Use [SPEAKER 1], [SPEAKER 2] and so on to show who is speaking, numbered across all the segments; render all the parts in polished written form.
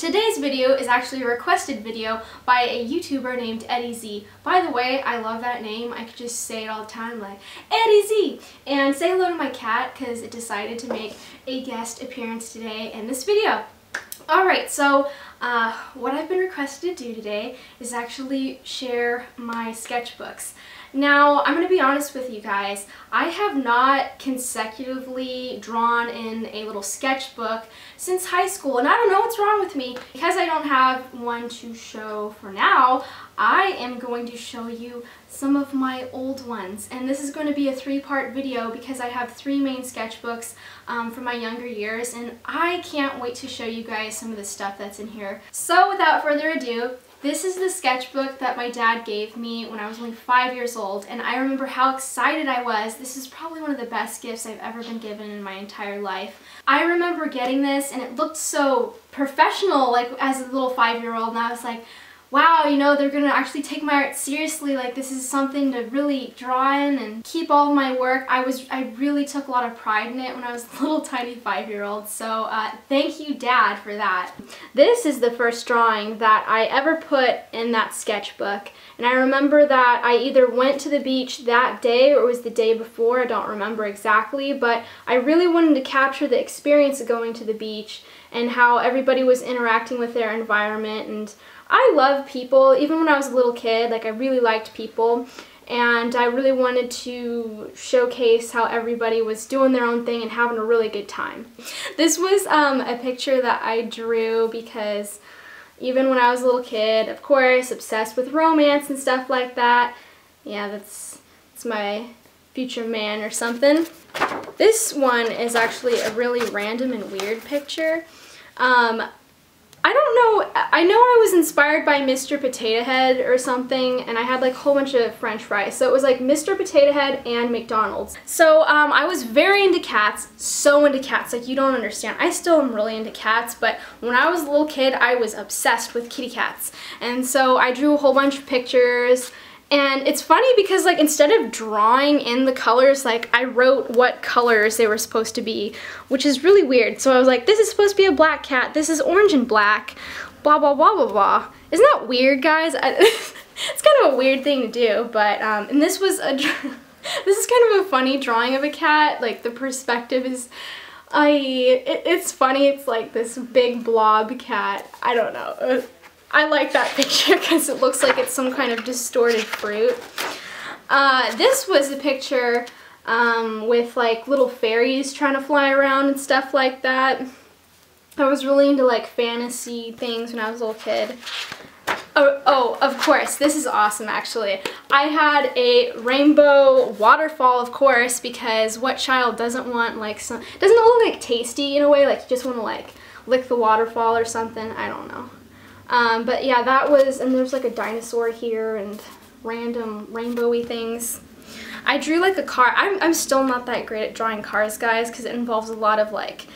[SPEAKER 1] Today's video is actually a requested video by a YouTuber named Eddie Z. By the way, I love that name. I could just say it all the time, like, Eddie Z! And say hello to my cat, because it decided to make a guest appearance today in this video. Alright, so what I've been requested to do today is actually share my sketchbooks. Now, I'm going to be honest with you guys, I have not consecutively drawn in a little sketchbook since high school, and I don't know what's wrong with me. Because I don't have one to show for now, I am going to show you some of my old ones. And this is going to be a three-part video because I have three main sketchbooks from my younger years, and I can't wait to show you guys some of the stuff that's in here. So without further ado, this is the sketchbook that my dad gave me when I was only 5 years old, and I remember how excited I was. This is probably one of the best gifts I've ever been given in my entire life. I remember getting this and it looked so professional, like as a little 5-year-old, and I was like, wow, you know, they're gonna actually take my art seriously, like this is something to really draw in and keep all of my work. I really took a lot of pride in it when I was a little tiny 5-year-old, so thank you, Dad, for that. This is the first drawing that I ever put in that sketchbook, and I remember that I either went to the beach that day or it was the day before, I don't remember exactly, but I really wanted to capture the experience of going to the beach and how everybody was interacting with their environment. And I love people. Even when I was a little kid, like I really liked people, and I really wanted to showcase how everybody was doing their own thing and having a really good time. This was a picture that I drew because even when I was a little kid, of course, obsessed with romance and stuff like that. Yeah, that's my future man or something. This one is actually a really random and weird picture. I don't know, I know I was inspired by Mr. Potato Head or something, and I had like a whole bunch of french fries, so it was like Mr. Potato Head and McDonald's. So I was very into cats, so into cats, like you don't understand. I still am really into cats, but when I was a little kid I was obsessed with kitty cats, and so I drew a whole bunch of pictures. And it's funny because like instead of drawing in the colors, like I wrote what colors they were supposed to be, which is really weird. So I was like, this is supposed to be a black cat, this is orange and black, blah blah blah blah blah. Isn't that weird, guys? It's kind of a weird thing to do, but and this was a this is kind of a funny drawing of a cat. Like the perspective is, it's funny. It's like this big blob cat. I don't know. I like that picture because it looks like it's some kind of distorted fruit. This was a picture with like little fairies trying to fly around and stuff like that. I was really into like fantasy things when I was a little kid. Oh, of course, this is awesome actually. I had a rainbow waterfall, of course, because what child doesn't want like some, doesn't it look like tasty in a way, like you just want to like lick the waterfall or something, I don't know. But yeah, that was, and there's like a dinosaur here and random rainbowy things. I drew like a car. I'm still not that great at drawing cars, guys, because it involves a lot of like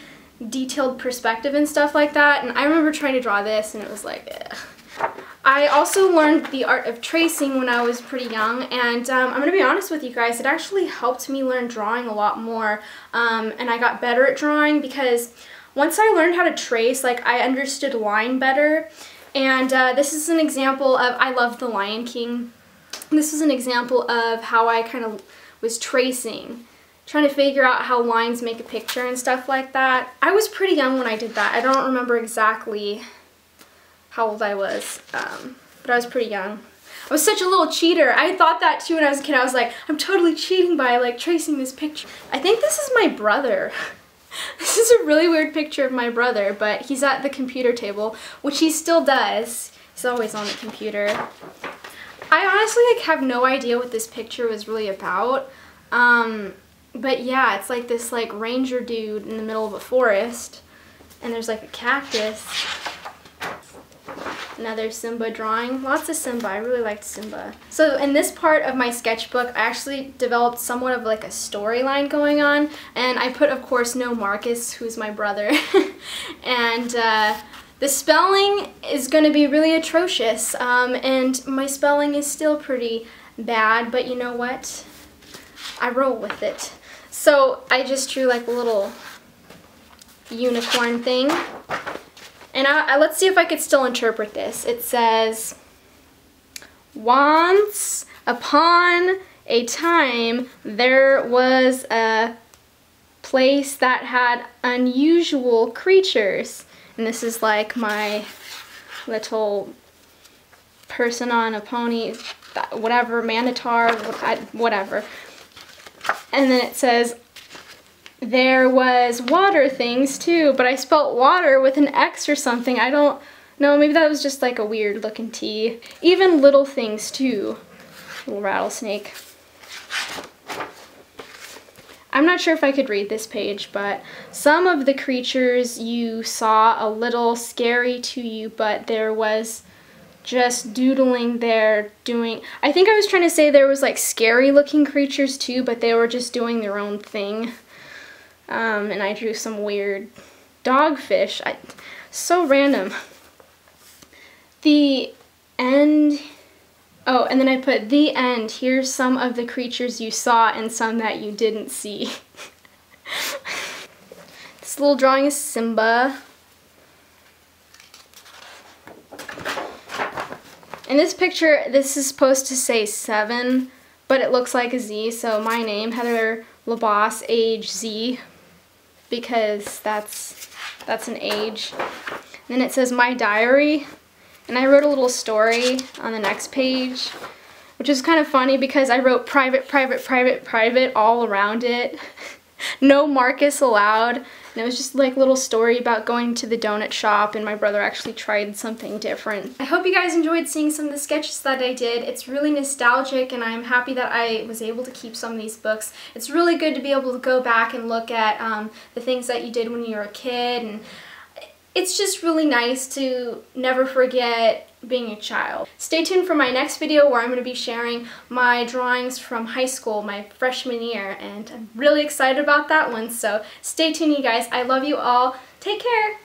[SPEAKER 1] detailed perspective and stuff like that. And I remember trying to draw this and it was like, ugh. I also learned the art of tracing when I was pretty young, and I'm going to be honest with you guys, it actually helped me learn drawing a lot more, and I got better at drawing because once I learned how to trace, like I understood line better. And this is an example of, I love The Lion King. This is an example of how I kind of was tracing, trying to figure out how lines make a picture and stuff like that. I was pretty young when I did that. I don't remember exactly how old I was, but I was pretty young. I was such a little cheater. I thought that too when I was a kid. I was like, I'm totally cheating by like tracing this picture. I think this is my brother. This is a really weird picture of my brother, but he's at the computer table, which he still does. He's always on the computer. I honestly like have no idea what this picture was really about. But yeah, it's like this like ranger dude in the middle of a forest, and there's like a cactus. Another Simba drawing. Lots of Simba. I really liked Simba. So in this part of my sketchbook, I actually developed somewhat of like a storyline going on, and I put, of course, no Marcus, who's my brother. And the spelling is going to be really atrocious, and my spelling is still pretty bad, but you know what? I roll with it. So I just drew like a little unicorn thing. And let's see if I could still interpret this. It says, once upon a time there was a place that had unusual creatures. And this is like my little person on a pony, whatever, manitar, whatever. And then it says, there was water things too, but I spelt water with an X or something. I don't know, maybe that was just like a weird looking T. Even little things too. Little rattlesnake. I'm not sure if I could read this page, but some of the creatures you saw a little scary to you, but there was just doodling there doing, I think I was trying to say there was like scary looking creatures too, but they were just doing their own thing. And I drew some weird dogfish. So random. The end. Oh, and then I put the end. Here's some of the creatures you saw and some that you didn't see. This little drawing is Simba. In this picture, this is supposed to say 7, but it looks like a Z, so my name, Heather LeBas, age Z, because that's an age. And then it says my diary, and I wrote a little story on the next page, which is kind of funny because I wrote private, private, private, private all around it. No Marcus allowed. And it was just like a little story about going to the donut shop, and my brother actually tried something different. I hope you guys enjoyed seeing some of the sketches that I did. It's really nostalgic, and I'm happy that I was able to keep some of these books. It's really good to be able to go back and look at the things that you did when you were a kid, and it's just really nice to never forget being a child. Stay tuned for my next video where I'm going to be sharing my drawings from high school, my freshman year, and I'm really excited about that one, so stay tuned, you guys. I love you all. Take care!